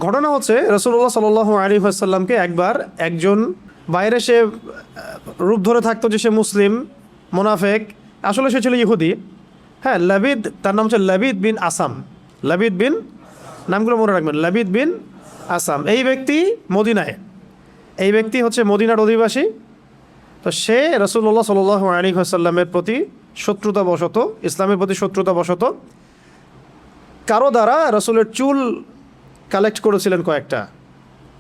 ঘটনা হচ্ছে রাসূলুল্লাহ সাল্লাল্লাহু আলাইহি ওয়াসাল্লামকে একবার একজন বাইরে সে রূপ ধরে থাকতো যে সে মুসলিম, মুনাফেক, আসলে সে ছিল ইহুদি। হ্যাঁ, লাবিদ, তার নাম হচ্ছে লাবিদ বিন আসাম। লাবিদ বিন, নামগুলো মনে রাখবেন, লাবিদ বিন আসাম। এই ব্যক্তি মদিনায়, এই ব্যক্তি হচ্ছে মদিনার অধিবাসী। তো সে রাসূলুল্লাহ সাল্লাল্লাহু আলাইহি ওয়াসাল্লামের প্রতি শত্রুতাবশত, ইসলামের প্রতি শত্রুতাবশত কারো দ্বারা রাসূলের চুল কালেক্ট করেছিলেন, কয়েকটা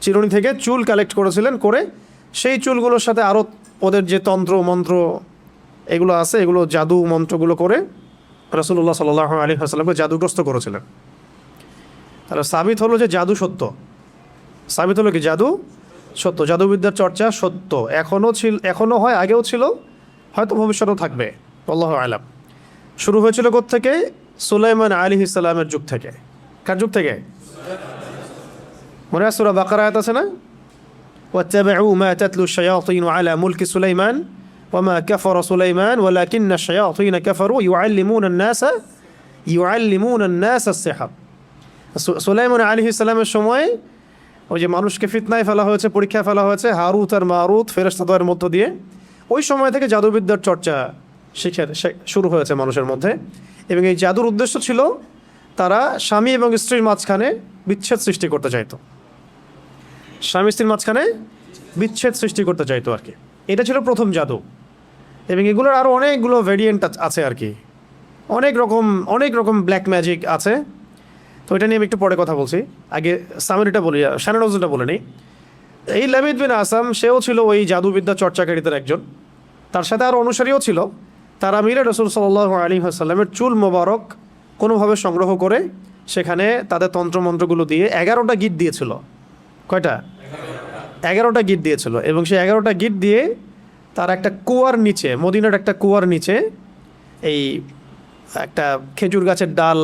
চিরুনি থেকে চুল কালেক্ট করেছিলেন, করে সেই চুলগুলোর সাথে আরও ওদের যে তন্ত্র মন্ত্র এগুলো আছে, এগুলো জাদু মন্ত্রগুলো করে রাসূলুল্লাহ সাল্লাল্লাহু আলাইহি ওয়াসাল্লামকে জাদুগ্রস্ত করেছিলেন। তাহলে সাবিত হলো যে জাদু সত্য, সাবিত হলো কি জাদু সত্য, জাদুবিদ্যার চর্চা সত্য, এখনও হয়, আগেও ছিল, হয়তো ভবিষ্যতেও থাকবে, আল্লাহু আ'লাম। শুরু হয়েছিল কোত্থেকে? সুলাইমান আলাইহিস সালামের যুগ থেকে। কার যুগ থেকে? মনে আছে সূরা বাকারা আয়াত আছে না? ওয়াত্তাবিউ মা তাতলু আশ-শায়াতিন আলা মুলকি সুলাইমান ওয়া মা কাফারা সুলাইমান ওয়ালাকিন্না আশ-শায়াতিন কাফারু ইউআল্লিমুনা আন-নাস আস-সিহর। সুলাইমান আলাইহিস সালামের সময় ওই যে মানুষকে ফিতনায় ফেলা হয়েছে, পরীক্ষায় ফেলা হয়েছে হারুত আর মারুত ফেরেশতাদের মধ্য দিয়ে, ওই সময় থেকে জাদুবিদ্যার চর্চা শুরু হয়েছে মানুষের মধ্যে। এবং এই জাদুর উদ্দেশ্য ছিল তারা স্বামী এবং স্ত্রীর মাঝখানে বিচ্ছেদ সৃষ্টি করতে চাইতো, স্বামী স্ত্রীর মাঝখানে বিচ্ছেদ সৃষ্টি করতে চাইতো আর কি। এটা ছিল প্রথম জাদু। এবং এগুলোর আরও অনেকগুলো ভেরিয়েন্ট আছে আর কি, অনেক রকম ব্ল্যাক ম্যাজিক আছে। তো এটা নিয়ে আমি একটু পরে কথা বলছি, আগে সামারিটা বলি, শানানজটা বলে নিই। এই লাবিদ বিন আসাম, সেও ছিল ওই জাদুবিদ্যা চর্চাকারীদের একজন, তার সাথে আরও অনুসারীও ছিল। তারা মিলে রাসূল সাল্লাল্লাহু আলাইহি ওয়াসাল্লামের চুল মোবারক কোনোভাবে সংগ্রহ করে সেখানে তাদের তন্ত্রমন্ত্রগুলো দিয়ে 11টা গিট দিয়েছিল। কয়টা? 11টা গিট দিয়েছিল। এবং সেই 11টা গিট দিয়ে তার একটা কুয়ার নিচে, মদিনার একটা কুয়ার নিচে এই একটা খেজুর গাছের ডাল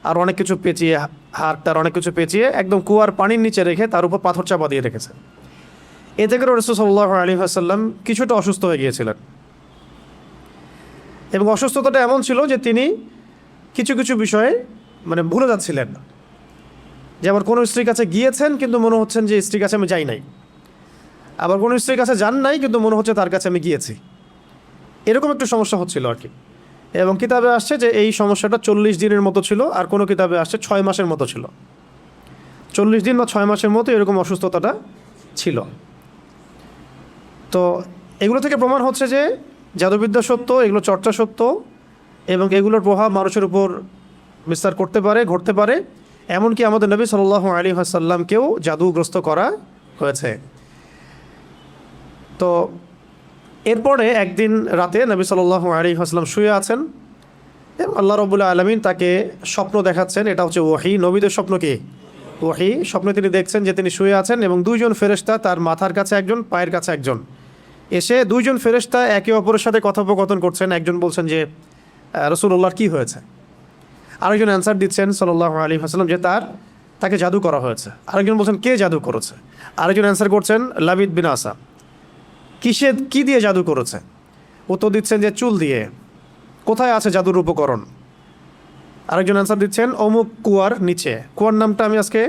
আর অনেক কিছু পেঁচিয়ে, হাড়টার অনেক কিছু পেঁচিয়ে একদম কুয়ার পানির নিচে রেখে তার উপর পাথর চাপা দিয়ে রেখেছে। এতে করে রাসূল সাল্লাল্লাহু আলাইহি ওয়াসাল্লাম কিছুটা অসুস্থ হয়ে গিয়েছিলেন। এবং অসুস্থতাটা এমন ছিল যে তিনি কিছু কিছু বিষয়ে মানে ভুলে যাচ্ছিলেন। যেমন কোনো স্ত্রীর কাছে গিয়েছেন কিন্তু মনে হচ্ছেন যে স্ত্রীর কাছে আমি যাই নাই, আবার কোনো স্ত্রীর কাছে যান নাই কিন্তু মনে হচ্ছে তার কাছে আমি গিয়েছি, এরকম একটু সমস্যা হচ্ছিল আর কি। এবং কিতাবে আসছে যে এই সমস্যাটা 40 দিনের মতো ছিল, আর কোনো কিতাবে আসছে 6 মাসের মতো ছিল। 40 দিন বা 6 মাসের মতো এরকম অসুস্থতাটা ছিল। তো এগুলো থেকে প্রমাণ হচ্ছে যে জাদুবিদ্যা সত্য, এগুলো চর্চা সত্য, এবং এগুলোর প্রভাব মানুষের উপর বিস্তার করতে পারে, ঘটতে পারে। এমনকি আমাদের নবী সাল্লাল্লাহু আলাইহি ওয়াসাল্লামকেও জাদুগ্রস্ত করা হয়েছে। তো এরপরে একদিন রাতে নবী সাল্লাল্লাহু আলাইহি ওয়াসাল্লাম শুয়ে আছেন এবং আল্লাহ রাব্বুল আলামিন তাকে স্বপ্ন দেখাচ্ছেন। এটা হচ্ছে ওহী, নবীদের স্বপ্ন কি? ওহী। স্বপ্নে তিনি দেখছেন যে তিনি শুয়ে আছেন এবং দুইজন ফেরেশতা, তার মাথার কাছে একজন, পায়ের কাছে একজন, এসে দুইজন ফেরেশতা একে অপরের সাথে কথোপকথন করছেন। একজন বলছেন যে রাসূলুল্লাহর কি হয়েছে, আরেকজন অ্যান্সার দিচ্ছেন সাল্লাল্লাহু আলাইহি ওয়াসাল্লাম যে তাকে জাদু করা হয়েছে। আরেকজন বলছেন কে জাদু করেছে, আরেকজন অ্যান্সার করছেন লাবিদ বিন আসাম। কি দিয়ে জাদু করেছে? উত্তর দিচ্ছেন যে চুল দিয়ে। কোথায় আছে জাদুর উপকরণ? আরেকজন অ্যান্সার দিচ্ছেন অমুক কুয়ার নিচে। কুয়ার নামটা আমি আজকে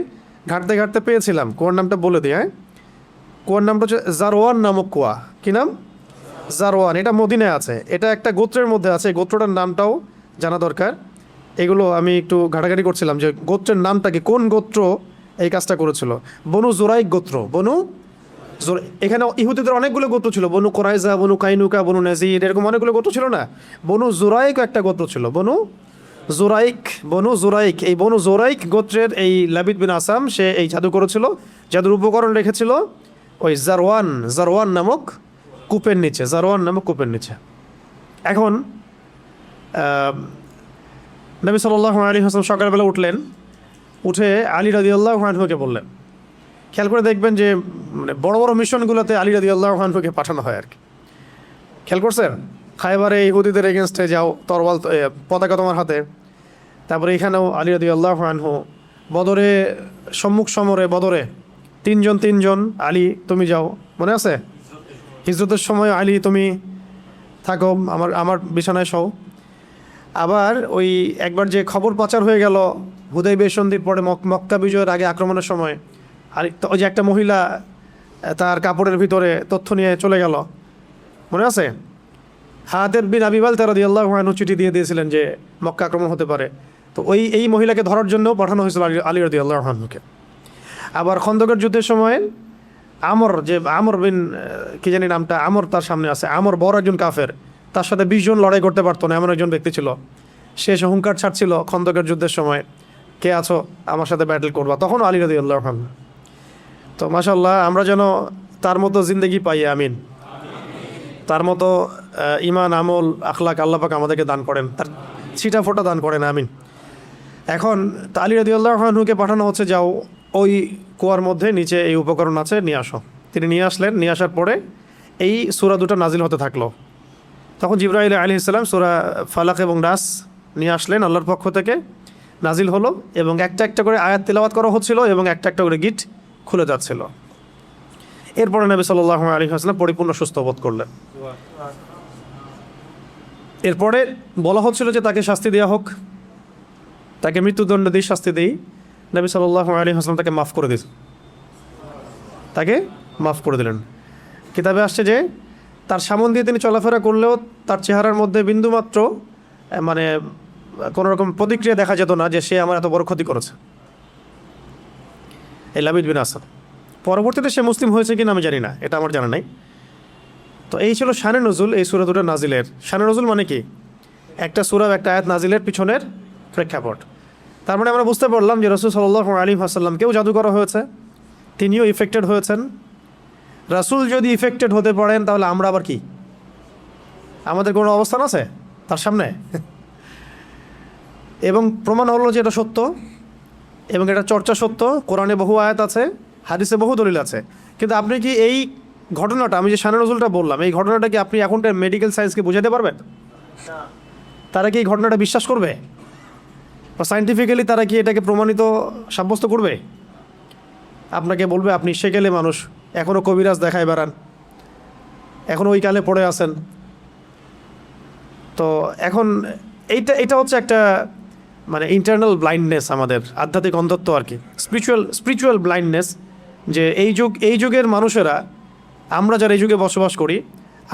ঘাঁটতে ঘাঁটতে পেয়েছিলাম, কুয়ার নামটা বলে দিই। হ্যাঁ, কুয়ার নামটা হচ্ছে জারওয়ান নামক কুয়া। কী নাম? জারওয়ান। এটা মদিনায় আছে, এটা একটা গোত্রের মধ্যে আছে, গোত্রটার নামটাও জানা দরকার। এগুলো আমি একটু ঘাটাঘাটি করছিলাম যে গোত্রের নামটা কি, কোন গোত্র এই কাজটা করেছিল। বনু জুরাইক গোত্র, এখানে ইহুদিদের অনেকগুলো গোত্র ছিল, বনু কোরাইজা, বনু কাইনুকা, বনু নাজির, এরকম অনেকগুলো গোত্র ছিল না? বনু জুরাইক একটা গোত্র ছিল, বনু জুরাইক। এই বনু জুরাইক গোত্রের এই লাবিদ বিন আসাম, সে এই জাদু করেছিল, জাদুর উপকরণ রেখেছিল ওই জারওয়ান নামক কূপের নিচে। এখন নবী সাল্লাল্লাহু আলাইহি ওয়াসাল্লাম সকালবেলা উঠলেন, উঠে আলী রাদিয়াল্লাহু আনহুকে বললেন। খেয়াল করে দেখবেন যে মানে বড় বড় মিশনগুলোতে আলী রাদিয়াল্লাহু আনহুকে পাঠানো হয় আর কি। খেয়াল করছেন? খায়বারে ইহুদিদের এগেনস্টে যাও, তরবাল পতাকা তোমার হাতে। তারপরে এখানেও আলী রাদিয়াল্লাহু আনহু বদরে, সম্মুখ সমরে বদরে তিনজন আলী তুমি যাও, মনে আছে? হিজরতের সময় আলী তুমি থাকো, আমার বিছানায় শও। আবার ওই একবার যে খবর পাচার হয়ে গেল হুদাইবিয়া সন্ধির পরে মক্কা বিজয়ের আগে আক্রমণের সময় আর ওই যে একটা মহিলা তার কাপড়ের ভিতরে তথ্য নিয়ে চলে গেল, মনে আছে? হাতের বিন আবি বালতা রাদিয়াল্লাহু আনহু চিঠি দিয়ে দিয়েছিলেন যে মক্কা আক্রমণ হতে পারে। তো এই মহিলাকে ধরার জন্য পাঠানো হয়েছিল আলী রাদিয়াল্লাহু আনহুকে। আবার খন্দকের যুদ্ধের সময় আমর বিন কি জানি নামটা, আমর তার সামনে আছে, আমর বড় একজন কাফের, তার সাথে 20 জন লড়াই করতে পারতো না এমন একজন ব্যক্তি ছিল। সে হুঙ্কার ছাড়ছিল খন্দকের যুদ্ধের সময়, কে আছো আমার সাথে ব্যাটেল করবা, তখন আলী রাদিয়াল্লাহু আনহু। তো মাশাআল্লাহ আমরা যেন তার মতো জিন্দেগি পাই, আমিন। তার মতো ইমান, আমল, আখলাক আল্লাহ পাক আমাদেরকে দান করেন, তার ছিটা ফোটা দান করেন, আমিন। এখন আলী রাদিয়াল্লাহু আনহুকে পাঠানো হচ্ছে, যাও ওই কুয়ার মধ্যে নিচে এই উপকরণ আছে, নিয়ে আসো। তিনি নিয়ে আসলেন। নিয়ে আসার পরে এই সূরা দুটো নাজিল হতে থাকলো। তখন জিবরাইল আলাইহিস সালাম সূরা ফালাক এবং নাস নিয়ে আসলেন আল্লাহর পক্ষ থেকে, নাজিল হলো এবং একটা একটা করে আয়াত তিলাওয়াত করা হচ্ছিল এবং একটা একটা করে গিট খুলে যাচ্ছিল। এরপরে নবী সাল্লাল্লাহু আলাইহি ওয়াসাল্লাম পরিপূর্ণ সুস্থ বোধ করলেন। এরপরে বলা হচ্ছিল যে তাকে শাস্তি দেওয়া হোক, তাকে মৃত্যুদণ্ড দিয়ে শাস্তি দেই। নবী সাল্লাল্লাহু আলাইহি ওয়াসাল্লাম তাকে মাফ করে দিলেন, তাকে মাফ করে দিলেন। কিতাবে আসছে যে তার সামন দিয়ে তিনি চলাফেরা করলেও তার চেহারার মধ্যে বিন্দুমাত্র মানে কোনো রকম প্রতিক্রিয়া দেখা যেত না যে সে আমার এত বড় ক্ষতি করেছে, এই লাবিদ বিন আসাদ। পরবর্তীতে সে মুসলিম হয়েছে কিনা আমি জানি না, এটা আমার জানা নাই। তো এই ছিল শানে নজুল এই সূরা দুটো নাজিলের। শানে নজুল মানে কি? একটা সূরা একটা আয়াত নাজিলের পিছনের প্রেক্ষাপট। তার মানে আমরা বুঝতে পারলাম যে রাসূল সাল্লাল্লাহু আলাইহি ওয়াসাল্লামকেও জাদু করা হয়েছে, তিনিও ইফেক্টেড হয়েছেন। রাসূল যদি ইফেক্টেড হতে পারেন তাহলে আমরা আবার কি, আমাদের কোনো অবস্থান আছে তার সামনে? এবং প্রমাণ হলো যে এটা সত্য এবং এটা চর্চা সত্য। কোরআনে বহু আয়াত আছে, হাদিসে বহু দলিল আছে। কিন্তু আপনি কি এই ঘটনাটা, আমি যে শানে নজুলটা বললাম, এই ঘটনাটা কি আপনি এখনকার মেডিকেল সায়েন্সকে বোঝাতে পারবেন? তারা কি এই ঘটনাটা বিশ্বাস করবে? বা সায়েন্টিফিক্যালি তারা কি এটাকে প্রমাণিত সাব্যস্ত করবে? আপনাকে বলবে আপনি সেকেলে মানুষ, এখনও কবিরাজ দেখায় বেড়ান, এখনও ওই কালে পড়ে আছেন। তো এখন এটা হচ্ছে একটা মানে ইন্টারনাল ব্লাইন্ডনেস, আমাদের আধ্যাত্মিক অন্ধত্ব আর কি, স্পিরিচুয়াল ব্লাইন্ডনেস। যে এই যুগের মানুষেরা, আমরা যারা এই যুগে বসবাস করি,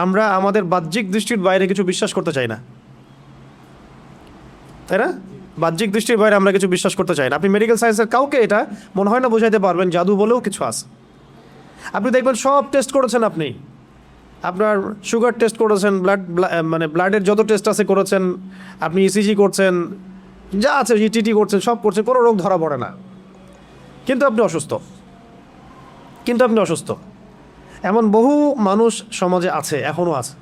আমরা আমাদের বাহ্যিক দৃষ্টির বাইরে কিছু বিশ্বাস করতে চাই না, তাই না? বাহ্যিক দৃষ্টির বাইরে আমরা কিছু বিশ্বাস করতে চাই না। আপনি মেডিকেল সায়েন্সের কাউকে এটা মনে হয় না বোঝাইতে পারবেন জাদু বলেও কিছু আছে। আপনি দেখবেন সব টেস্ট করেছেন, আপনি আপনার সুগার টেস্ট করেছেন, মানে ব্লাডের যত টেস্ট আছে করেছেন, আপনি ইসিজি করছেন, যা আছে ইটিটি করছেন, সব করছেন, কোনো রোগ ধরা পড়ে না, কিন্তু আপনি অসুস্থ। এমন বহু মানুষ সমাজে আছে, এখনও আছে।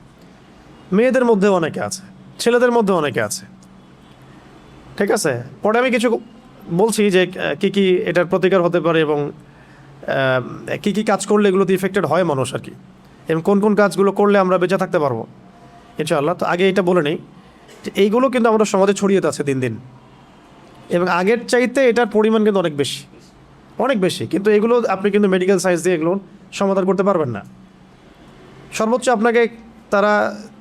মেয়েদের মধ্যেও অনেকে আছে, ছেলেদের মধ্যেও অনেকে আছে, ঠিক আছে? পরে আমি কিছু বলছি যে কী এটার প্রতিকার হতে পারে এবং কী কাজ করলে এগুলোতে ইফেক্টেড হয় মানুষ আর কি, এবং কোন কোন কাজগুলো করলে আমরা বেঁচে থাকতে পারবো ইনশাআল্লাহ। তো আগে এটা বলে নেই যে এইগুলো কিন্তু আমাদের সমাজে ছড়িয়ে আছে দিন দিন, এবং আগের চাইতে এটার পরিমাণ কিন্তু অনেক বেশি। কিন্তু এগুলো আপনি কিন্তু মেডিকেল সায়েন্স দিয়ে এগুলো সমাধান করতে পারবেন না। সর্বোচ্চ আপনাকে তারা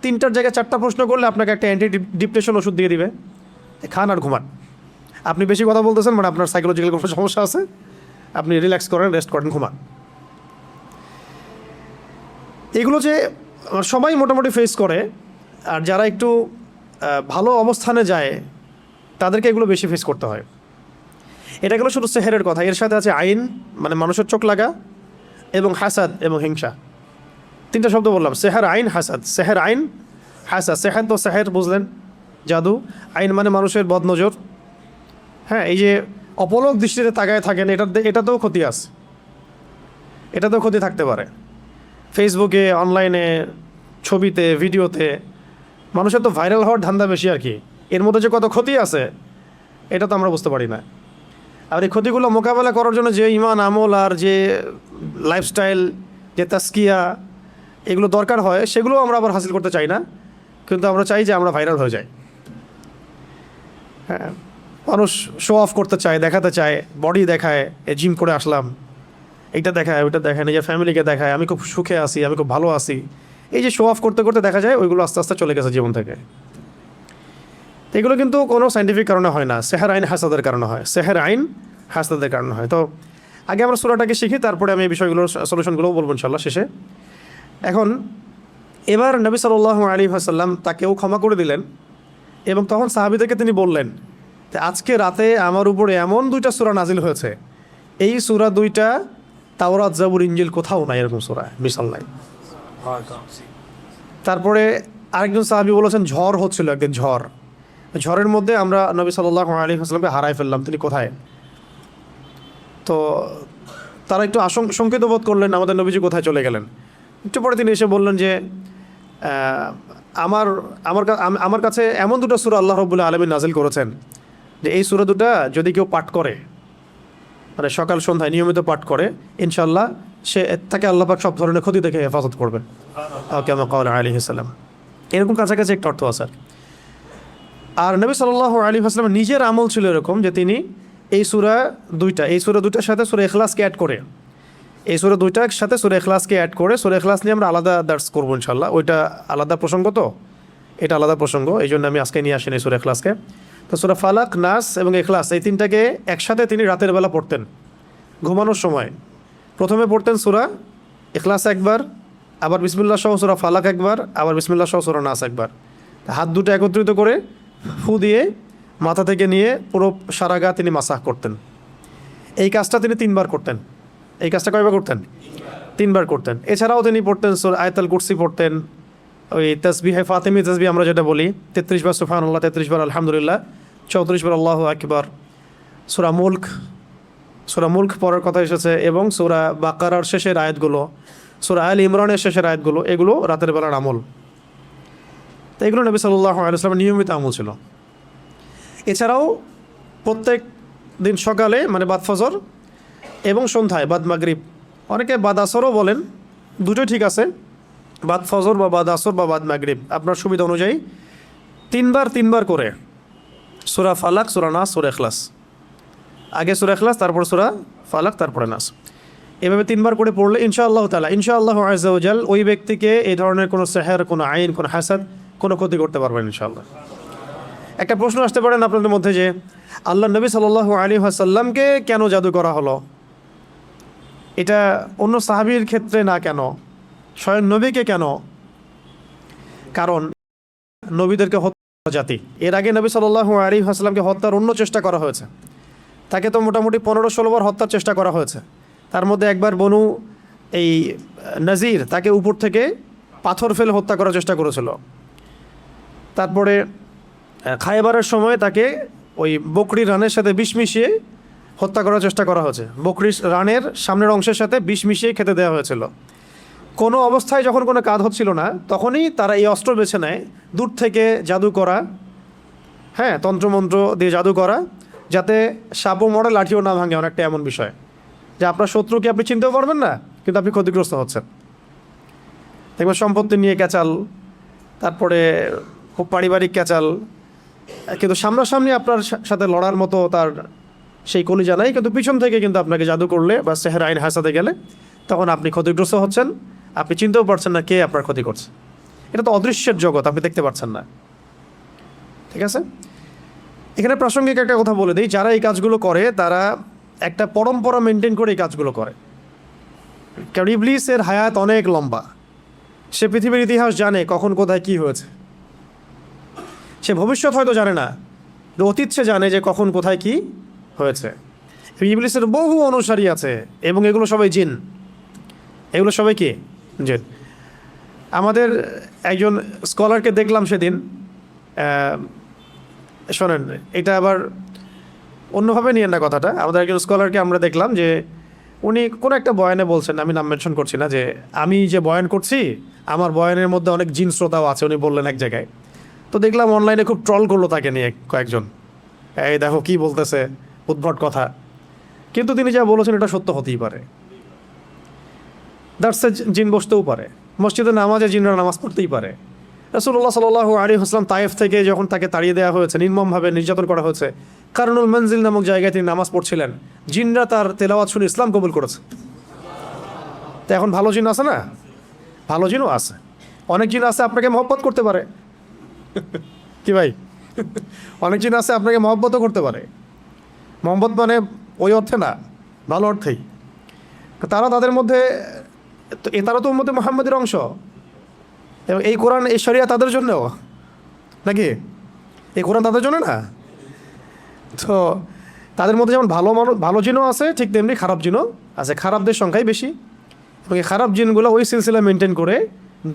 3টার জায়গায় 4টা প্রশ্ন করলে আপনাকে একটা অ্যান্টি ডিপ্রেশন ওষুধ দিয়ে দিবে, খান আর ঘুমান। আপনি বেশি কথা বলতেছেন মানে আপনার সাইকোলজিক্যাল কোনো সমস্যা আছে, আপনি রিল্যাক্স করেন, রেস্ট করেন, ঘুমান। এগুলো যে সবাই মোটামুটি ফেস করে, আর যারা একটু ভালো অবস্থানে যায় তাদেরকে এগুলো বেশি ফেস করতে হয়। এটা গেলো শুধু সেহেরের কথা। এর সাথে আছে আইন, মানে মানুষের চোখ লাগা, এবং হাসাদ এবং হিংসা। 3টা শব্দ বললাম, সেহের, আইন, হাসাদ। সেহের, আইন, হাসাদ। সেহের তো সেহের বুঝলেন, জাদু। আইন মানে মানুষের বদনজর। হ্যাঁ, এই যে অপলক দৃষ্টিতে তাকায় থাকেন, এটাতেও ক্ষতি আছে, এটাতেও ক্ষতি থাকতে পারে। ফেসবুকে, অনলাইনে, ছবিতে, ভিডিওতে মানুষের তো ভাইরাল হওয়ার ধান্দা বেশি আর কি। এর মধ্যে যে কত ক্ষতি আছে এটা তো আমরা বুঝতে পারি না। আর এই ক্ষতিগুলো মোকাবেলা করার জন্য যে ইমান, আমল আর যে লাইফস্টাইল, যে তাস্কিয়া এগুলো দরকার হয়, সেগুলো আমরা আবার হাসিল করতে চাই না, কিন্তু আমরা চাই যে আমরা ভাইরাল হয়ে যাই। হ্যাঁ, মানুষ শো অফ করতে চায়, দেখাতে চায়, বডি দেখায়, জিম করে আসলাম, এইটা দেখায়, ওইটা দেখায়, নিজের ফ্যামিলিকে দেখায়, আমি খুব সুখে আছি, আমি খুব ভালো আছি। এই যে শো অফ করতে করতে দেখা যায় ওইগুলো আস্তে আস্তে চলে গেছে জীবন থেকে। তো এগুলো কিন্তু কোনো সাইন্টিফিক কারণে হয় না, সেহের আইন হাসাদের কারণে হয়, সেহের আইন হাসাদের কারণে হয়। তো আগে আমরা সূরাটাকে শিখি, তারপরে আমি এই বিষয়গুলোর সলিউশনগুলোও বলবো ইনশাল্লাহ শেষে। এখন এবার নবী সাল্লাল্লাহু আলাইহি ওয়াসাল্লাম তাকেও ক্ষমা করে দিলেন, এবং তখন সাহাবীদেরকে তিনি বললেন যে আজকে রাতে আমার উপরে এমন 2টা সূরা নাজিল হয়েছে, এই সূরা 2টা তাওরাত জাবুর ইনজিল কোথাও নাই, এরকম সূরা মিসাল নাই। তারপরে আরেকজন সাহাবী বলেছেন ঝড় হচ্ছিল একদিন, ঝড়ের মধ্যে আমরা নবী সাল্লাল্লাহু আলাইহি ওয়াসাল্লামকে হারাই ফেললাম, তিনি কোথায়? তো তারা একটু শঙ্কিত বোধ করলেন, আমাদের নবীজি কোথায় চলে গেলেন। একটু পরে তিনি এসে বললেন যে আমার কাছে এমন 2টা সূরা আল্লাহ রাব্বুল আলামিন নাজিল করেছেন যে এই সূরা 2টা যদি কেউ পাঠ করে, মানে সকাল সন্ধ্যায় নিয়মিত পাঠ করে, ইনশাআল্লাহ তাকে আল্লাহ পাক সব ধরনের ক্ষতি থেকে হেফাজত করবেন, কামা ক্বালা আলাইহিস সালাম। এরকম কাছাকাছি একটা অর্থ আছে। আর নবী সাল্লাল্লাহু আলাইহি ওয়াসাল্লাম নিজের আমল ছিল এরকম যে তিনি এই সূরা 2টার সাথে সূরা ইখলাসকে অ্যাড করে, এই সূরা 2টার সাথে সূরা ইখলাসকে অ্যাড করে, সূরা ইখলাস নিয়ে আমরা আলাদা দার্স করবো ইনশাআল্লাহ, ওইটা আলাদা প্রসঙ্গ, তো এটা আলাদা প্রসঙ্গ, এই জন্য আমি আজকে নিয়ে আসিনি সূরা ইখলাসকে। তো সূরা ফালাক, নাস এবং ইখলাস এই 3টাকে একসাথে তিনি রাতের বেলা পড়তেন ঘুমানোর সময়। প্রথমে পড়তেন সূরা ইখলাস একবার, আবার বিসমিল্লাহ সহ সূরা ফালাক একবার, আবার বিসমিল্লাহ সহ সূরা নাস একবার। হাত দুটো একত্রিত করে ফু দিয়ে মাথা থেকে নিয়ে পুরো সারা গা তিনি মাসাহ করতেন। এই কাজটা তিনি 3বার করতেন। এই কাজটা কয়বার করতেন? 3বার করতেন। এছাড়াও তিনি পড়তেন সূরা আয়াতুল কুরসি পড়তেন, ওই তাসবিহে ফাতিমি তাসবিহ আমরা যেটা বলি, 33 বার সুবহানাল্লাহ, 33 বার আলহামদুলিল্লাহ, 34 বার আল্লাহু আকবার, সূরা মুলক পড়ার কথা এসেছে, এবং সূরা বাকারার শেষের আয়াতগুলো, সূরা আল ইমরানের শেষের আয়াতগুলো, এগুলো রাতের বেলার আমল। তো এগুলো নবী সাল্লাল্লাহু আলাইহি ওয়াসাল্লামের নিয়মিত আমল ছিল। এছাড়াও প্রত্যেক দিন সকালে, মানে বাদ ফজর, এবং সন্ধ্যায় বাদ মাগরিব, অনেকে বাদ আসরও বলেন, দুটোই ঠিক আছে, বাদ ফজর বা বাদ আসর বা বাদ মাগরিব আপনার সুবিধা অনুযায়ী 3বার করে সূরা ফালাক, সূরা নাস, সূরা ইখলাস, আগে সূরা ইখলাস, তারপর সূরা ফালাক, তারপরে নাস, এভাবে 3বার করে পড়লে ইনশাআল্লাহ তাআলা, ইনশাআল্লাহু আযজা ওয়া জাল ওই ব্যক্তিকে এই ধরনের কোনো সেহের, কোনো আইন, কোনো হাসাদ, কোনো ক্ষতি করতে পারবেন ইনশাআল্লাহ। একটা প্রশ্ন আসতে পারেন আপনাদের মধ্যে যে আল্লাহ নবী সাল্লাল্লাহু আলাইহি ওয়াসাল্লামকে কেন জাদু করা হলো? এটা অন্য সাহাবীর ক্ষেত্রে না কেন, স্বয়ং নবীকে কেন? কারণ নবীদেরকে হত্যা জাতি, এর আগে নবী সাল্লাল্লাহু আলাইহি ওয়াসাল্লামকে হত্যার অন্য চেষ্টা করা হয়েছে। তাকে তো মোটামুটি 15-16 বার হত্যার চেষ্টা করা হয়েছে। তার মধ্যে একবার বনু এই নাজির তাকে উপর থেকে পাথর ফেলে হত্যা করার চেষ্টা করেছিল। তারপরে খায়বারের সময় তাকে ওই বকরির রানের সাথে বিষ মিশিয়ে হত্যা করার চেষ্টা করা হয়েছে। বকরির রানের সামনের অংশের সাথে বিষ মিশিয়ে খেতে দেওয়া হয়েছিল। কোনো অবস্থায় যখন কোনো কাজ হচ্ছিল না, তখনই তারা এই অস্ত্র বেছে নেয়, দূর থেকে জাদু করা, হ্যাঁ, তন্ত্রমন্ত্র দিয়ে জাদু করা, যাতে সাপও মরে লাঠিও না ভাঙে। অনেকটা এমন বিষয় যে আপনার শত্রুকে আপনি চিনতেও পারবেন না, কিন্তু আপনি ক্ষতিগ্রস্ত হচ্ছেন। দেখবেন সম্পত্তি নিয়ে ক্যাচাল, তারপরে খুব পারিবারিক ক্যাচাল, কিন্তু সামনাসামনি আপনার সাথে লড়ার মতো তার সেই কলিজা নাই, কিন্তু পিছন থেকে কিন্তু আপনাকে জাদু করলে বা সেহের আইন হাসাতে গেলে তখন আপনি ক্ষতিগ্রস্ত হচ্ছেন, আপনি চিনতেও পারছেন না কে আপনার ক্ষতি করছে। এটা তো অদৃশ্যের জগৎ, আপনি দেখতে পাচ্ছেন না। ঠিক আছে, এখানে প্রাসঙ্গিক একটা কথা বলে দিই, যারা এই কাজগুলো করে তারা একটা পরম্পরা মেনটেন করে এই কাজগুলো করে। কারণ ইবলিসের হায়াত অনেক লম্বা, সে পৃথিবীর ইতিহাস জানে কখন কোথায় কি হয়েছে। সে ভবিষ্যৎ হয়তো জানে না, অতীত সে জানে যে কখন কোথায় কি হয়েছে। ইবলিসের বহু অনুসারী আছে, এবং এগুলো সবাই জিন, এগুলো সবাই কি জিন। আমাদের একজন স্কলারকে দেখলাম সেদিন, শোনেন এটা আবার অন্যভাবে নিয়েন না কথাটা, আমাদের একজন স্কলারকে আমরা দেখলাম যে উনি কোনো একটা বয়ানে বলছেন, আমি নাম মেনশন করছি না, যে আমি যে বয়ান করছি আমার বয়ানের মধ্যে অনেক জিন শ্রোতাও আছে, উনি বললেন এক জায়গায়। তো দেখলাম অনলাইনে খুব ট্রল করলো তাকে নিয়ে কয়েকজন, এই দেখো কি বলতেছে, উদ্ভট কথা। কিন্তু তিনি যা বলেছেন এটা সত্য হতেই পারে। দার্সে জিন বসতেও পারে, মসজিদে নামাজে জিনরা নামাজ পড়তেই পারে। রাসূলুল্লাহ সাল্লাল্লাহু আলাইহি ওয়াসাল্লাম তায়েফ থেকে যখন তাকে তাড়িয়ে দেওয়া হয়েছে, নির্মমভাবে নির্যাতন করা হয়েছে, কারনুল মঞ্জিল নামক জায়গায় তিনি নামাজ পড়ছিলেন, জিনরা তার তেলাওয়াত শুনে ইসলাম কবুল করেছে। তো এখন ভালো জিন আছে না? ভালো জিনও আছে, অনেক জিন আছে আপনাকে মহব্বত করতে পারে। কি ভাই, অনেক জিন আছে আপনাকে মহব্বতও করতে পারে, মহব্বত মানে ওই অর্থে না, ভালো অর্থেই। তারা তাদের মধ্যে, তারা তো উম্মতে মুহাম্মাদের অংশ, এবং এই কোরআন এই শরিয়া তাদের জন্যও নাকি, এই কোরআন তাদের জন্য না। তো তাদের মধ্যে যেমন ভালো মানুষ, ভালো জিনও আছে, ঠিক তেমনি খারাপ জিনও আছে, খারাপদের সংখ্যাই বেশি। এবং এই খারাপ জিনগুলো ওই সিলসিলা মেনটেন করে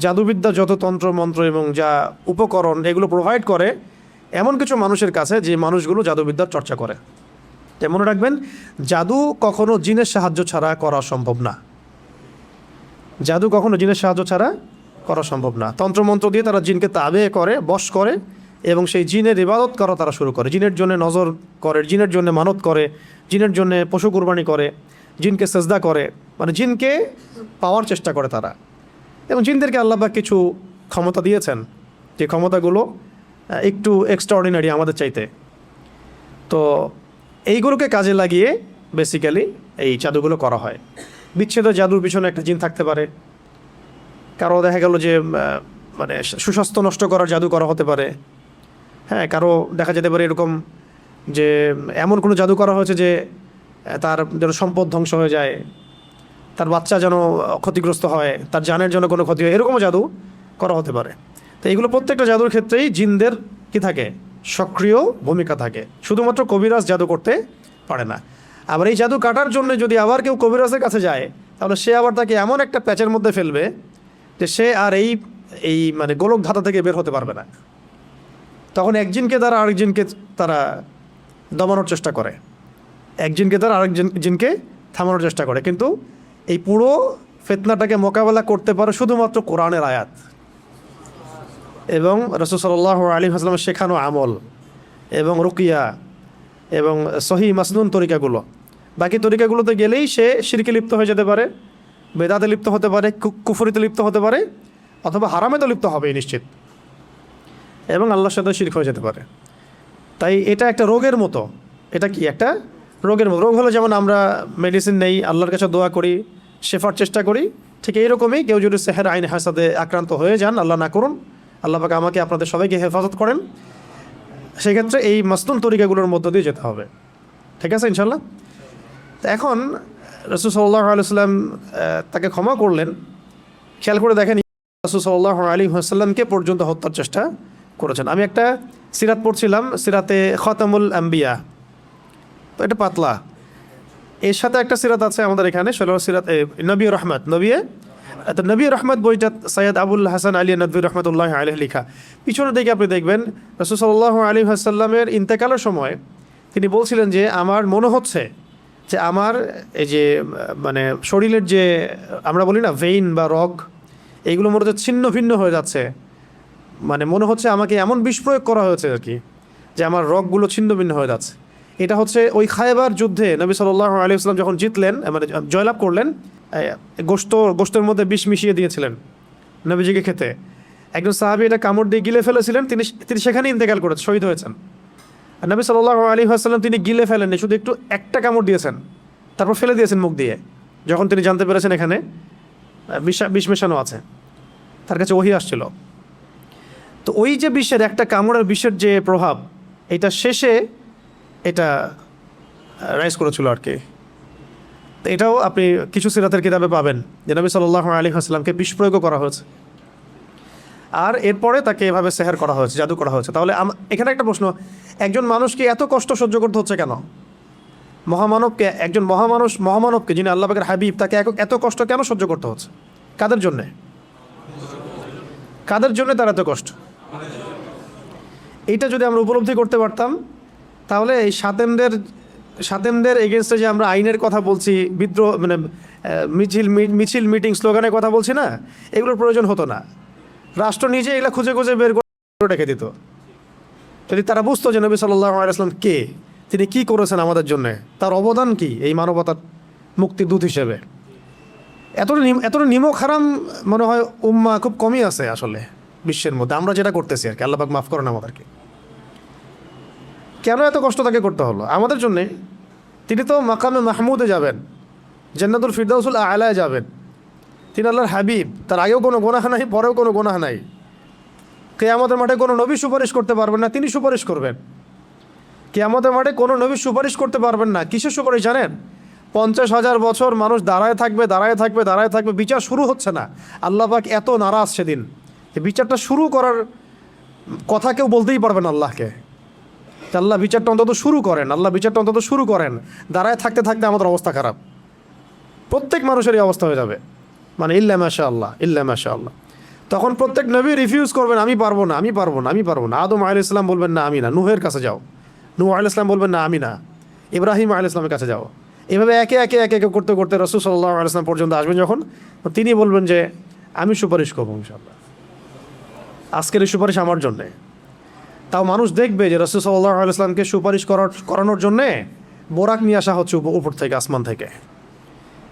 জাদুবিদ্যা, যত তন্ত্র মন্ত্র এবং যা উপকরণ এগুলো প্রোভাইড করে এমন কিছু মানুষের কাছে, যে মানুষগুলো জাদুবিদ্যার চর্চা করে। তাই মনে রাখবেন, জাদু কখনো জিনের সাহায্য ছাড়া করা সম্ভব না, জাদু কখনো জিনের সাহায্য ছাড়া করা সম্ভব না। তন্ত্রমন্ত্র দিয়ে তারা জিনকে তাবে করে, বশ করে, এবং সেই জিনের ইবাদত করা তারা শুরু করে, জিনের জন্য নজর করে, জিনের জন্য মানত করে, জিনের জন্য পশু কুরবানি করে, জিনকে সেজদা করে, মানে জিনকে পাওয়ার চেষ্টা করে তারা। এবং জিনদেরকে আল্লাহ পাক কিছু ক্ষমতা দিয়েছেন, যে ক্ষমতাগুলো একটু এক্সট্রাঅর্ডিনারি আমাদের চাইতে। তো এইগুলোকে কাজে লাগিয়ে বেসিক্যালি এই জাদুগুলো করা হয়। বিচ্ছেদ জাদুর পিছনে একটা জিন থাকতে পারে, কারো দেখা গেল যে মানে সুস্বাস্থ্য নষ্ট করার জাদু করা হতে পারে। হ্যাঁ, কারো দেখা যেতে পারে এরকম যে এমন কোনো জাদু করা হয়েছে যে তার যেন সম্পদ ধ্বংস হয়ে যায়, তার বাচ্চা যেন ক্ষতিগ্রস্ত হয়, তার জানের জন্য কোনো ক্ষতি হয়, এরকমও জাদু করা হতে পারে। তো এইগুলো প্রত্যেকটা জাদুর ক্ষেত্রেই জিনদের কি থাকে, সক্রিয় ভূমিকা থাকে। শুধুমাত্র কবিরাজ জাদু করতে পারে না। আবার এই জাদু কাটার জন্য যদি আবার কেউ কবিরাজের কাছে যায়, তাহলে সে আবার তাকে এমন একটা প্যাচের মধ্যে ফেলবে যে সে আর এই মানে গোলক ধাঁধা থেকে বের হতে পারবে না। তখন একজনকে তারা আরেকজনকে তারা দমানোর চেষ্টা করে, একজনকে তারা জিনকে থামানোর চেষ্টা করে। কিন্তু এই পুরো ফিতনাটাকে মোকাবেলা করতে পারে শুধুমাত্র কোরআনের আয়াত এবং রাসূল সাল্লাল্লাহু আলাইহি ওয়াসাল্লামের শেখানো আমল এবং রুকিয়া এবং সহি মাসনুন তরিকাগুলো। বাকি তরিকাগুলোতে গেলেই সে শিরকে লিপ্ত হয়ে যেতে পারে, বেদাতে লিপ্ত হতে পারে, কুফরিতে লিপ্ত হতে পারে, অথবা হারামেতে লিপ্ত হবে নিশ্চিত, এবং আল্লাহর সাথে শিরক হয়ে যেতে পারে। তাই এটা একটা রোগের মতো। এটা কি একটা রোগের মতো। রোগ হলো যেমন আমরা মেডিসিন নেই, আল্লাহর কাছে দোয়া করি, শেফার চেষ্টা করি, ঠিক এইরকমই কেউ যদি সেহের আইন হাসাদে আক্রান্ত হয়ে যান, আল্লাহ না করুন, আল্লাহ পাক আমাকে আপনাদের সবাইকে হেফাজত করেন, সেক্ষেত্রে এই মাসনুন তরিকাগুলোর মধ্য দিয়ে যেতে হবে। ঠিক আছে ইনশাল্লাহ। তো এখন রাসূল সাল্লাল্লাহু আলাইহি ওয়াসাল্লাম তাকে ক্ষমা করলেন। খেয়াল করে দেখেন, রাসূল সাল্লাল্লাহু আলাইহি ওয়াসাল্লামকে পর্যন্ত হত্যার চেষ্টা করেছেন। আমি একটা সিরাত পড়ছিলাম, সিরাতে খতামুল আম্বিয়া, তো এটা পাতলা, এর সাথে একটা সিরাত আছে আমাদের এখানে, সিরাত নবী রহমত, তো নবী রহমত বইটা সৈয়দ আবুল হাসান আলী নদভী রহমতুল্লাহ আলাইহি লেখা। পিছনের দিকে আপনি দেখবেন রাসূল সাল্লাল্লাহু আলাইহি ওয়াসাল্লামের ইন্তেকালের সময় তিনি বলছিলেন যে আমার মনে হচ্ছে যে আমার এই যে মানে শরীরের যে আমরা বলি না ভেইন বা রগ, এইগুলো মনে হচ্ছে ছিন্ন ভিন্ন হয়ে যাচ্ছে, মানে মনে হচ্ছে আমাকে এমন বিষ প্রয়োগ করা হয়েছে আর কি, যে আমার রগগুলো ছিন্ন ভিন্ন হয়ে যাচ্ছে। এটা হচ্ছে ওই খায়বার যুদ্ধে নবী সাল্লাল্লাহু আলাইহি ওয়াসাল্লাম যখন জিতলেন, মানে জয়লাভ করলেন, গোশতের মধ্যে বিষ মিশিয়ে দিয়েছিলেন নবীজিকে খেতে। একজন সাহাবী এটা কামড় দিয়ে গিলে ফেলেছিলেন, তিনি সেখানে ইন্তেকাল করেছেন, শহীদ হয়েছেন। আর নবী সাল্লাল্লাহু আলাইহি ওয়াসাল্লাম তিনি গিলে ফেলেননি, শুধু একটু একটা কামড় দিয়েছেন, তারপর ফেলে দিয়েছেন মুখ দিয়ে, যখন তিনি জানতে পেরেছেন এখানে বিষ মেশানো আছে। তার কাছে ওহী আসছিল। তো ওই যে বিষের একটা কামড়ের বিষের যে প্রভাব, এটা শেষে এটা রাইজ করেছিল আর কি। তো এটাও আপনি কিছু সিরাতের কিতাবে পাবেন যে নবী সাল্লাল্লাহু আলাইহি ওয়াসাল্লামকে বিষ প্রয়োগও করা হয়েছে, আর এরপরে তাকে এভাবে সেহের করা হয়েছে, জাদু করা হয়েছে। তাহলে এখানে একটা প্রশ্ন, একজন মানুষকে এত কষ্ট সহ্য করতে হচ্ছে কেন? মহামানবকে, একজন মহামানবকে যিনি আল্লাহ পাকের হাবিব, তাকে এত কষ্ট কেন সহ্য করতে হচ্ছে? কাদের জন্যে? কাদের জন্য তার এত কষ্ট? এইটা যদি আমরা উপলব্ধি করতে পারতাম, তাহলে এই সাতেমদের এগেনস্টে যে আমরা আইনের কথা বলছি, বিদ্রোহ মানে মিছিল মিটিং স্লোগানের কথা বলছি না, এগুলোর প্রয়োজন হতো না। রাষ্ট্র নিজে এগুলো খুঁজে খুঁজে বের করে রেখে দিত, যদি তারা বুঝতো যে নবী সাল্লাল্লাহু আলাইহি ওয়াসাল্লাম কে, তিনি কি করেছেন আমাদের জন্য, তার অবদান কি এই মানবতার মুক্তির দূত হিসেবে। এতটা নিমক হারাম মনে হয় উম্মাহ খুব কমই আছে আসলে বিশ্বের মধ্যে, আমরা যেটা করতেছি আর কি। আল্লাহ পাক মাফ করেন আমাদেরকে। কেন এত কষ্ট তাকে করতে হলো আমাদের জন্যে? তিনি তো মাকামে মাহমুদে যাবেন, জান্নাতুল ফিরদাউসুল আলায় যাবেন, তিনি আল্লাহর হাবিব, তার আগেও কোনো গুনাহ নাই, পরেও কোনো গুনাহ নাই। কিয়ামতের মাঠে কোনো নবী সুপারিশ করতে পারবেন না, তিনি সুপারিশ করবেন। কিয়ামতের মাঠে কোনো নবী সুপারিশ করতে পারবেন না। কিসের সুপারিশ জানেন? 50,000 বছর মানুষ দাঁড়ায় থাকবে, দাঁড়ায় থাকবে, দাঁড়ায় থাকবে, বিচার শুরু হচ্ছে না। আল্লাহ পাক এত নারাজ সেদিন, যে বিচারটা শুরু করার কথা কেউ বলতেই পারবেন আল্লাহকে। আল্লাহ বিচারটা অন্তত শুরু করেন, আল্লাহ বিচারটা অন্তত শুরু করেন। দাঁড়ায় থাকতে থাকতে আমাদের অবস্থা খারাপ, প্রত্যেক মানুষেরই অবস্থা হয়ে যাবে, মানে ইল্লা মাশা আল্লাহ, ইল্লা মাশা আল্লাহ। তখন প্রত্যেক নবী রিফিউজ করবেন, আমি পারবো না, আমি পারবো না, আমি পারবো না। আদম আলাইহিস সালাম বলবেন না আমি না, নূহের কাছে যাও। নূহ আলাইহিস সালাম বলবেন না আমি না, ইব্রাহিম আলাইহিস সালামের কাছে যাও। এভাবে একে একে একে একে করতে করতে রাসূল সাল্লাল্লাহু আলাইহি ওয়াসাল্লাম পর্যন্ত আসবেন যখন, তিনি বলবেন যে আমি সুপারিশ করবো ইনশাআল্লাহ, আজকের এই সুপারিশ আমার জন্যে। তাও মানুষ দেখবে যে রাসূল সাল্লাল্লাহু আলাইহি ওয়াসাল্লামকে সুপারিশ করানোর জন্যে বোরাক নিয়ে আসা হচ্ছে উপর থেকে, আসমান থেকে।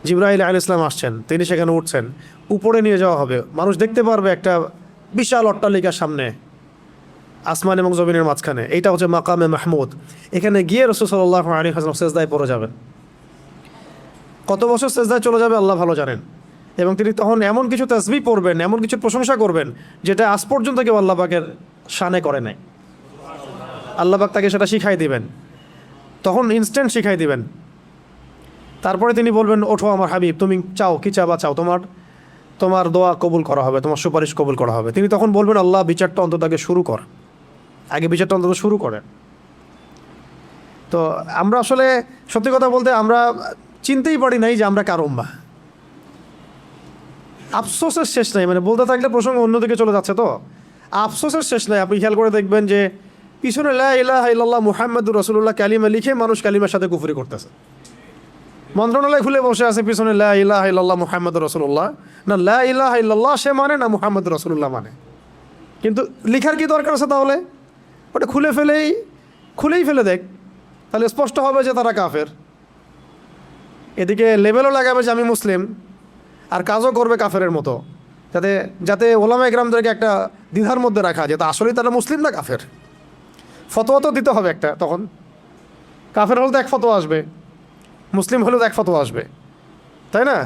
জিবরাইল আলাইহিস সালাম আসছেন, তিনি সেখানে উঠছেন, উপরে নিয়ে যাওয়া হবে। মানুষ দেখতে পারবে একটা বিশাল অট্টালিকার সামনে, আসমান এবং জমিনের মাঝখানে। এইটা হচ্ছে মাকামে মাহমুদ। এখানে গিয়ে রাসূল সাল্লাল্লাহু আলাইহি ওয়াসাল্লাম সেজদায় পড়ে যাবেন। কত বছর সেজদায় চলে যাবে আল্লাহ ভালো জানেন। এবং তিনি তখন এমন কিছু তাসবিহ পড়বেন, এমন কিছু প্রশংসা করবেন, যেটা আজ পর্যন্ত কেউ আল্লাহ পাকের শানে করে নাই। আল্লাহ পাক তাকে সেটা শিখাই দিবেন, তখন ইনস্ট্যান্ট শিখাই দিবেন। তারপরে তিনি বলবেন, ওঠো আমার হাবিব, তুমি চাও কি চাবা চাও, তোমার দোয়া কবুল করা হবে, তোমার সুপারিশ কবুল করা হবে। তিনি তখন বলবেন, আল্লাহ বিচারটা অন্তত আগে শুরু কর, আগে বিচারটা অন্তত শুরু করেন। তো আমরা আসলে সত্যি কথা বলতে আমরা চিনতেই পারি নাই যে আমরা কার উম্মাহ। আফসোসের শেষ নাই, মানে বলতে থাকলে প্রসঙ্গ অন্যদিকে চলে যাচ্ছে। তো আফসোসের শেষ নাই। আপনি খেয়াল করে দেখবেন যে পিছনে লা ইলাহা ইল্লাল্লাহ মুহাম্মাদুর রাসূলুল্লাহ কালিমা লিখে মানুষ কালিমার সাথে কুফরি করতেছে। মন্ত্রণালয় খুলে বসে আছে পিছনে লা ইলাহা ইল্লাল্লাহ মুহাম্মাদুর রাসূলুল্লাহ, না লা ইলাহা ইল্লাল্লাহ সে মানে, না মুহাম্মাদুর রাসূলুল্লাহ মানে। কিন্তু লিখার কি দরকার আছে তাহলে? ওটা খুলেই ফেলে দেখ, তাহলে স্পষ্ট হবে যে তারা কাফের। এদিকে লেবেলও লাগাবে যে আমি মুসলিম, আর কাজও করবে কাফেরের মতো, যাতে ওলামা ইকরামদেরকে একটা দ্বিধার মধ্যে রাখা যায়, তা আসলেই তারা মুসলিম না কাফের। ফতোয়া তো দিতে হবে একটা, তখন কাফের হলে তো এক ফতোয়া আসবে, মুসলিম হলেও তো এক ফতোয়া আসবে, তাই না?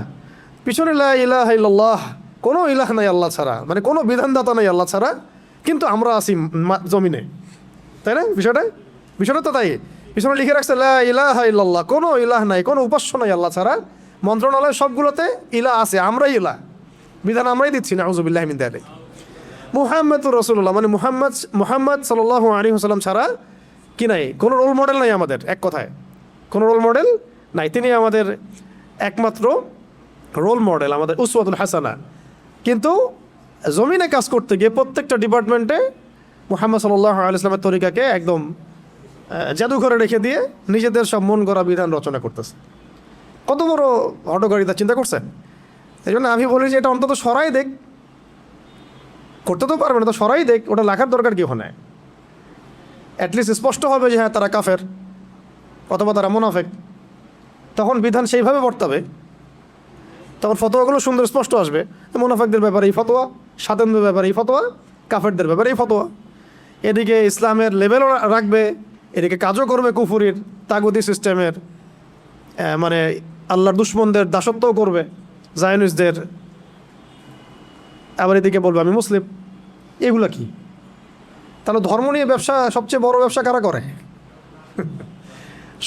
পিছনে লা ইলাহা ইল্লাল্লাহ, কোনো ইলাহ নাই আল্লাহ ছাড়া, মানে কোনো বিধানদাতা নাই আল্লাহ ছাড়া, কিন্তু আমরা আছি জমিনে, তাই না? বিষয়টা তো তাই। পিছনে লিখে রাখছে লা ইলাহা ইল্লাল্লাহ, কোনো ইলাহ নাই, কোনো উপাস্য নাই আল্লাহ ছাড়া। মন্ত্রণালয় সবগুলোতে ইলাহ আছে, আমরাই ইলাহ, বিধান আমরাই দিচ্ছি না, আউযুবিল্লাহি মিন যালিক। মুহাম্মাদুর রাসূলুল্লাহ মানে মুহাম্মদ সাল্লাল্লাহু আলাইহি ওয়াসাল্লাম ছাড়া কি নাই, কোনো রোল মডেল নাই আমাদের, এক কথায় কোনো রোল মডেল নাই। তিনি আমাদের একমাত্র রোল মডেল, আমাদের উসওয়াতুল হাসানা। কিন্তু জমিনে কাজ করতে গিয়ে প্রত্যেকটা ডিপার্টমেন্টে মুহাম্মদ সাল্লাল্লাহু আলাইহি ওয়াসাল্লামের তরিকাকে একদম জাদুঘরে রেখে দিয়ে নিজেদের সব মন গড়া বিধান রচনা করতেছে। কত বড় হঠকারিতা, চিন্তা করছেন? এই জন্য আমি বলি যে এটা অন্তত সরাই দেখ, করতে তো পারবে না, তো সরাই দেখ, ওটা লেখার দরকার কি ওখানে? অ্যাটলিস্ট স্পষ্ট হবে যে হ্যাঁ তারা কাফের অথবা তারা মুনাফিক, তখন বিধান সেইভাবে বর্তাবে, তখন ফতোয়াগুলো সুন্দর স্পষ্ট আসবে। মুনাফিকদের ব্যাপারে এই ফতোয়া, স্বাধীনদের ব্যাপারে এই ফতোয়া, কাফেরদের ব্যাপারে এই ফতোয়া। এদিকে ইসলামের লেভেলও রাখবে, এদিকে কাজও করবে কুফুরির তাগুতি সিস্টেমের, মানে আল্লাহর দুশ্মনদের দাসত্বও করবে, জায়নিস্টদের। আবার এদিকে বলবে আমি মুসলিম। এগুলো কি? তাহলে ধর্ম নিয়ে ব্যবসা, সবচেয়ে বড় ব্যবসা কারা করে?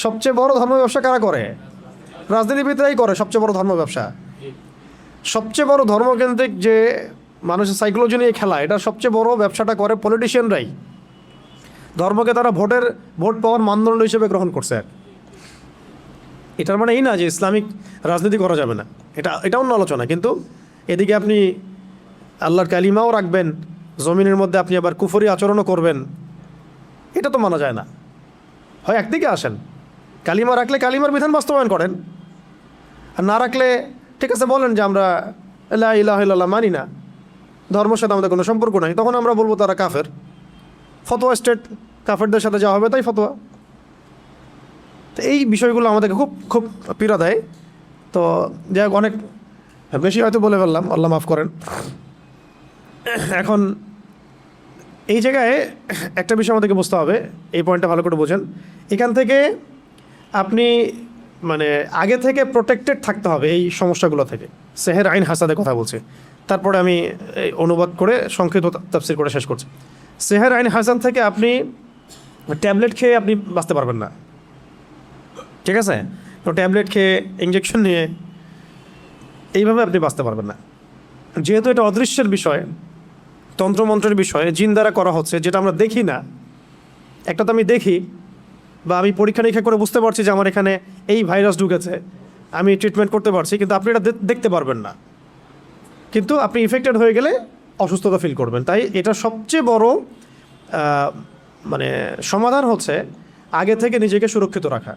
সবচেয়ে বড় ধর্ম ব্যবসা কারা করে? রাজনীতিবিদরাই করে সবচেয়ে বড় ধর্ম ব্যবসা। সবচেয়ে বড় ধর্মকেন্দ্রিক যে মানুষের সাইকোলজি নিয়ে খেলা, এটা সবচেয়ে বড় ব্যবসাটা করে পলিটিশিয়ানরাই। ধর্মকে তারা ভোট পাওয়ার মানদণ্ড হিসেবে গ্রহণ করছে। এটার মানে এই না যে ইসলামিক রাজনীতি করা যাবে না, এটা অন্য আলোচনা। কিন্তু এদিকে আপনি আল্লাহর কালিমাও রাখবেন, জমিনের মধ্যে আপনি আবার কুফরি আচরণও করবেন, এটা তো মানা যায় না। হয় একদিকে আসেন, কালিমা রাখলে কালিমার বিধান বাস্তবায়ন করেন, আর না রাখলে ঠিক আছে বলেন যে আমরা লা ইলাহা ইল্লাল্লাহ মানি না, ধর্মের সাথে আমাদের কোনো সম্পর্ক নাই, তখন আমরা বলবো তারা কাফের। ফতোয়া স্টেট কাফেরদের সাথে যা হবে তাই ফতোয়া। তো এই বিষয়গুলো আমাদেরকে খুব খুব পীড়া দেয়। তো যাই হোক, অনেক বেশি হয়তো বলে ফেললাম, আল্লাহ মাফ করেন। এখন এই জায়গায় একটা বিষয় আমাদেরকে বুঝতে হবে, এই পয়েন্টটা ভালো করে বোঝেন। এখান থেকে আপনি মানে আগে থেকে প্রোটেক্টেড থাকতে হবে এই সমস্যাগুলো থেকে। সেহের আইন হাসাদের কথা বলছে, তারপরে আমি এই অনুবাদ করে সংক্ষিপ্ত তাফসীর করে শেষ করছি। সেহের আইন হাসান থেকে আপনি ট্যাবলেট খেয়ে আপনি বাঁচতে পারবেন না, ঠিক আছে? তো ট্যাবলেট খেয়ে ইঞ্জেকশন নিয়ে এইভাবে আপনি বাঁচতে পারবেন না, যেহেতু এটা অদৃশ্যের বিষয়, তন্ত্রমন্ত্রের বিষয়, জিন দ্বারা করা হচ্ছে, যেটা আমরা দেখি না। একটা তো আমি দেখি বা আমি পরীক্ষা নিরীক্ষা করে বুঝতে পারছি যে আমার এখানে এই ভাইরাস ঢুকেছে, আমি ট্রিটমেন্ট করতে পারছি, কিন্তু আপনি এটা দেখতে পারবেন না, কিন্তু আপনি ইফেক্টেড হয়ে গেলে অসুস্থতা ফিল করবেন। তাই এটা সবচেয়ে বড় মানে সমাধান হচ্ছে আগে থেকে নিজেকে সুরক্ষিত রাখা।